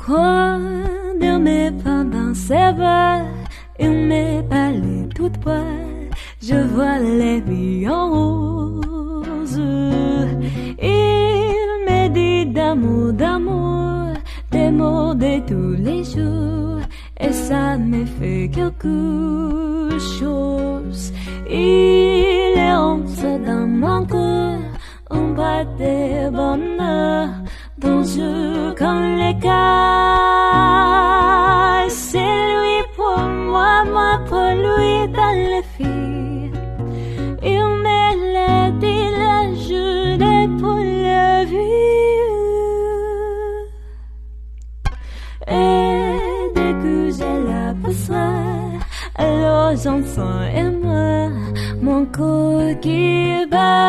croire dans mes pendant ses bras, il m'est parlé toute poil, je vois les vies en rose. Il me dit d'amour, d'amour, des mots de tous les jours, et ça me fait quelque chose. Il est entré dans mon cœur, un bras de bonheur, dont je connais les cas. C'est lui pour moi, moi pour lui dans les filles. Il me l'a dit, l'a juré pour la vie. Et dès que j'ai la passerelle, alors j'en sens et moi, mon corps qui bat.